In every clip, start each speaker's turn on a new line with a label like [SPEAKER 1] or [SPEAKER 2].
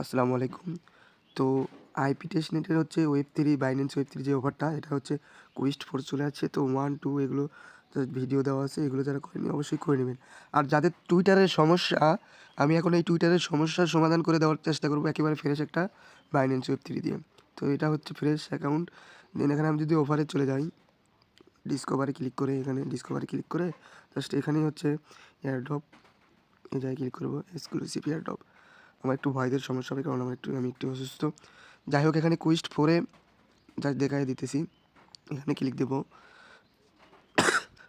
[SPEAKER 1] আসসালামু আলাইকুম। তো আইপি টেস্টনেটের হচ্ছে ওয়েব3 বাইন্যান্স ওয়েব3 যে অফারটা এটা হচ্ছে কুইস্ট ফোর্স চলে যাচ্ছে। তো 1, 2 এগুলো জাস্ট ভিডিও দেওয়া আছে। এগুলো যারা করেনি অবশ্যই করে নেবেন। আর যাদের টুইটারের সমস্যা, আমি এখন এই টুইটারের সমস্যার সমাধান করে দেওয়ার চেষ্টা করব একেবারে ফ্রেশ একটা বাইন্যান্স ওয়েব3 দিয়ে। তো এটা হচ্ছে ফ্রেশ অ্যাকাউন্ট। দেন এখানে আমি যদি অফারে চলে যাই, ডিসকভারে ক্লিক করে এখানে ডিসকভারে ক্লিক করে জাস্ট এখানেই হচ্ছে এয়ারড্রপ এই জায়গায় ক্লিক করব, এক্সক্লুসিভ এয়ারড্রপ। আমার একটু ভয়েসের সমস্যা হবে কারণ আমি একটু অসুস্থ। যাই হোক এখানে কুইস্ট 4 এ জাস্ট দেখায় দিতেছি। এখানে ক্লিক দেবো।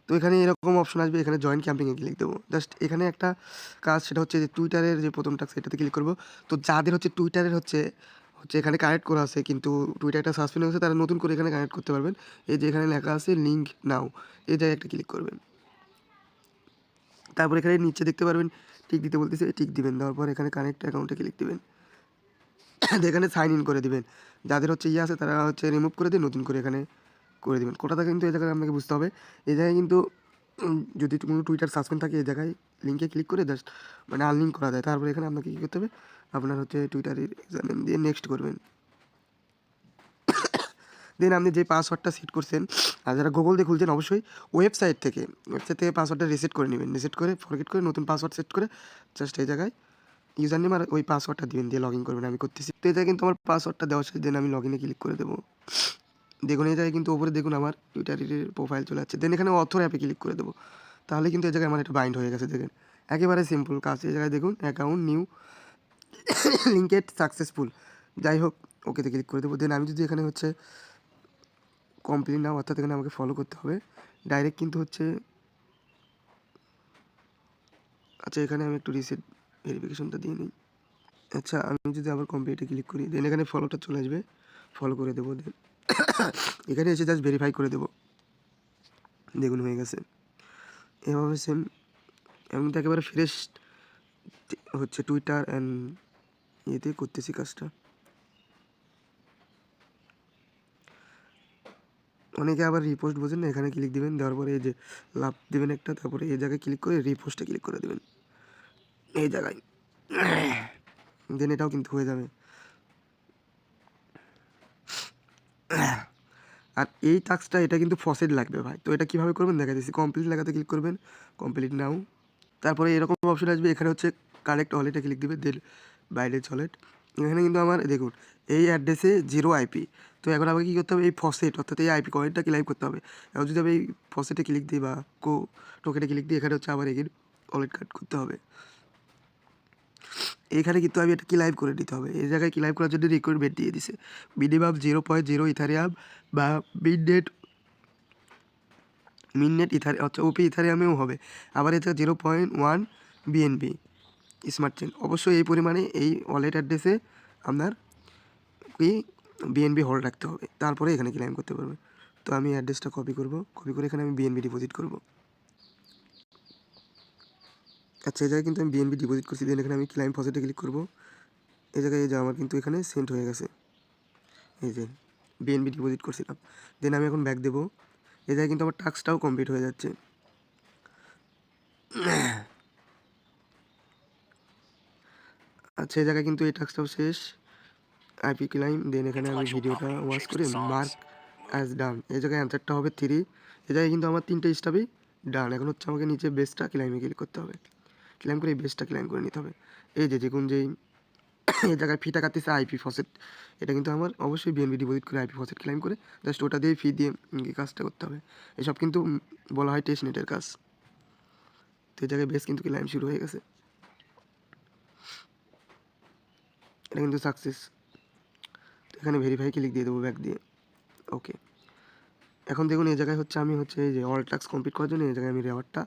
[SPEAKER 1] তো এখানে এরকম অপশন আসবে, এখানে জয়েন ক্যাম্পিংয়ে ক্লিক দেবো। জাস্ট এখানে একটা কাজ, সেটা হচ্ছে যে টুইটারের যে প্রথম টাস্ক এটাতে ক্লিক করব। তো যাদের হচ্ছে টুইটারের হচ্ছে এখানে কানেক্ট করা আছে কিন্তু টুইটারটা সাসপেন্ড হয়েছে, তারা নতুন করে এখানে কানেক্ট করতে পারবেন। এই যে এখানে লেখা আছে লিঙ্ক নাও, এই জায়গায় একটা ক্লিক করবেন। তারপর এখানে নিচে দেখতে পারবেন টিক দিতে বলতেছে, টিক দিবেন। দেওয়ার পর এখানে কানেক্ট অ্যাকাউন্টে ক্লিক দিবেন। এখানে সাইন ইন করে দিবেন। যাদের হচ্ছে আছে তারা হচ্ছে রিমুভ করে দিয়ে নতুন করে এখানে করে দিবেন। কোটাটা কিন্তু এই জায়গায় আপনাকে বুঝতে হবে। এই জায়গায় কিন্তু যদি কোনো টুইটার সাসপেন্ড থাকে এই জায়গায় লিঙ্কে ক্লিক করে জাস্ট মানে আনলিঙ্ক করা যায়। তারপরে এখানে আপনাকে কী করতে হবে, আপনার হচ্ছে টুইটারের ইউজারনেম দিয়ে নেক্সট করবেন। দেন আপনি যে পাসওয়ার্ডটা সেট করছেন, আর যারা গুগল দিয়ে খুলছেন অবশ্যই ওয়েবসাইট থেকে পাসওয়ার্ডটা রিসেট করে নেবেন। রিসেট করে ফরগেট করে নতুন পাসওয়ার্ড সেট করে জাস্ট এই জায়গায় ইউজার নেম আর ওই পাসওয়ার্ডটা দিবেন, দিয়ে লগ ইন করবেন। আমি করতেছি। তো এটা কিন্তু আমার পাসওয়ার্ডটা দেওয়া শেষ। দেন আমি লগ ইনে ক্লিক করে দেবো। দেখুন এই জায়গায় কিন্তু ওপরে দেখুন আমার টুইটারের প্রোফাইল চলে যাচ্ছে। দেন এখানে অথর অ্যাপে ক্লিক করে দেবো। তাহলে কিন্তু এই জায়গায় আমার এটা বাইন্ড হয়ে গেছে। দেখেন একেবারে সিম্পল কাজ। এই জায়গায় দেখুন অ্যাকাউন্ট নিউ লিঙ্কেড সাকসেসফুল। যাই হোক ওকেতে ক্লিক করে দেবো। দেন আমি যদি এখানে হচ্ছে কমপ্লিট নাও, অর্থাৎ এখানে আমাকে ফলো করতে হবে ডাইরেক্ট কিন্তু হচ্ছে। আচ্ছা এখানে আমি একটু রিসেট ভেরিফিকেশনটা দিয়ে নিই। আচ্ছা আমি যদি আবার কমপ্লিটে ক্লিক করি, দেন এখানে ফলোটা চলে আসবে, ফলো করে দেবো। দেন এখানে এসে জাস্ট ভেরিফাই করে দেবো। দেখুন হয়ে গেছে। এভাবে সেম আমি তো একেবারে ফ্রেশ হচ্ছে টুইটার অ্যান্ড ইয়েতে করতেছি কাজটা। অনেকে আবার রিপোস্ট বোঝেন না, এখানে ক্লিক দিবেন। দেওয়ার পরে এই যে লাভ দেবেন একটা, তারপরে এই জায়গায় ক্লিক করে রিপোস্টে ক্লিক করে দেবেন এই জায়গায়। দেন এটাও কিন্তু হয়ে যাবে। আর এই টাস্কটা এটা কিন্তু ফসেট লাগবে ভাই। তো এটা কীভাবে করবেন দেখা দিচ্ছি। কমপ্লিট লাগাতে ক্লিক করবেন, কমপ্লিট নাও। তারপরে এরকম অপশন আসবে, এখানে হচ্ছে কানেক্ট ওয়ালেটে ক্লিক দিবে। দেন বাইরের ওয়ালেট। এখানে কিন্তু আমার দেখুন এই অ্যাড্রেসে 0 আইপি। তো এখন আমাকে কী করতে হবে, এই ফসেট অর্থাৎ এই আইপি কয়েনটা ক্লাইম করতে হবে। এখন যদি আমি এই ফসেটে ক্লিক দিই বা টোকেনে ক্লিক দিই, এখানে হচ্ছে আবার এগেন ওয়ালেট কার্ড করতে হবে। এখানে কিন্তু আমি এটা ক্লাইম করে নিতে হবে। এই জায়গায় ক্লাইম করার জন্য রিকোয়ারমেন্ট দিয়ে দিছে মিনিমাম 0.0 ইথারিয়াম বা মিননেট ইথারিয়াম, আচ্ছা ওপি ইথারিয়ামেও হবে। আবার এটা 0.1 বিএনবি স্মার্ট চেন। অবশ্যই এই পরিমাণে এই ওয়ালেট অ্যাড্রেসে আপনার কি বিএনবি হোল্ড রাখতে হবে, তারপরে এখানে ক্লেম করতে পারবে। তো আমি অ্যাড্রেসটা কপি করব, কপি করে এখানে আমি বিএনবি ডিপোজিট করব। আচ্ছা এই জায়গায় কিন্তু আমি বিএনবি ডিপোজিট করছি। দেন এখানে আমি ক্লাইম ফসেটে ক্লিক করব। এই জায়গায় এই যে আমার কিন্তু এখানে সেন্ড হয়ে গেছে, এই যে বিএনবি ডিপোজিট করছিলাম। দেন আমি এখন ব্যাক দেবো। এই জায়গায় কিন্তু আমার টাস্কটাও কমপ্লিট হয়ে যাচ্ছে। আচ্ছা এই জায়গায় কিন্তু এই টাস্কটাও শেষ, আইপি ক্লাইম। দেন এখানে আমি ভিডিওটা ওয়াচ করে মার্ক অ্যাজ ডান, এই জায়গায় অ্যান্সারটা হবে 3। এই জায়গায় কিন্তু আমার 3টে স্টাফই ডান। এখন হচ্ছে আমাকে নিচে বেসটা ক্লাইমে ক্লিক করতে হবে। ক্লাইম করে এই বেসটা ক্লাইম করে নিতে হবে। এই যে দেখুন যেই এই জায়গায় ফিটা কাটতেছে আইপি ফসেট, এটা কিন্তু আমার অবশ্যই বিএনবি ডিপোজিট করে আইপি ফসেট ক্লাইম করে জাস্ট ওটা দিয়ে ফি দিয়ে কাজটা করতে হবে। এসব কিন্তু বলা হয় টেস্ট নেটের কাজ। তো এই জায়গায় বেস কিন্তু ক্লাইম শুরু হয়ে গেছে, এটা কিন্তু সাকসেস। এখানে ভেরিফাই ক্লিক দিয়ে দেবো ব্যাক দিয়ে, ওকে। এখন দেখুন এই জায়গায় হচ্ছে আমি হচ্ছে এই যে অল টাস্ক কমপ্লিট করার জন্য এই জায়গায় আমি রেওয়ার্ডটা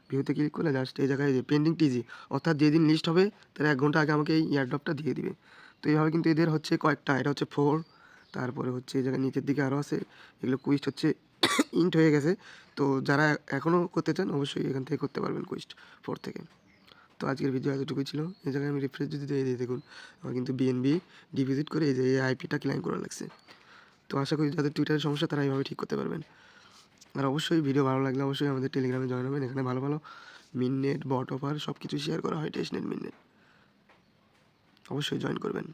[SPEAKER 1] ভিউতে ক্লিক করলে জাস্ট এই জায়গায় যে পেন্ডিং টিজি, অর্থাৎ যেদিন লিস্ট হবে তার 1 ঘন্টা আগে আমাকে এই এয়ারড্রপটা দিয়ে দিবে। তো এইভাবে কিন্তু এদের হচ্ছে কয়েকটা, এটা হচ্ছে 4, তারপরে হচ্ছে এই জায়গায় নিচের দিকে আরও আছে। এগুলো কুইস্ট হচ্ছে ইন্ট হয়ে গেছে। তো যারা এখনও করতে চান অবশ্যই এখান থেকে করতে পারবেন কুইস্ট 4 থেকে। তো আজকের ভিডিও এতটুকুই ছিল। এই জায়গায় আমি রিফ্রেশ যদি দিয়ে দেখুন আমার কিন্তু বিএনবি ডিপোজিট করে এই যে এই আইপিটা ক্লাইম করা লাগছে। তো আশা করি যাদের টুইটারের সমস্যা তারা এইভাবে ঠিক করতে পারবেন। আর অবশ্যই ভিডিও ভালো লাগলে অবশ্যই আমাদের টেলিগ্রামে জয়েন হবেন। এখানে ভালো ভালো মিননেট বট অফার সব কিছু শেয়ার করা হয়, টেস্টনেট মিননেট। অবশ্যই জয়েন করবেন।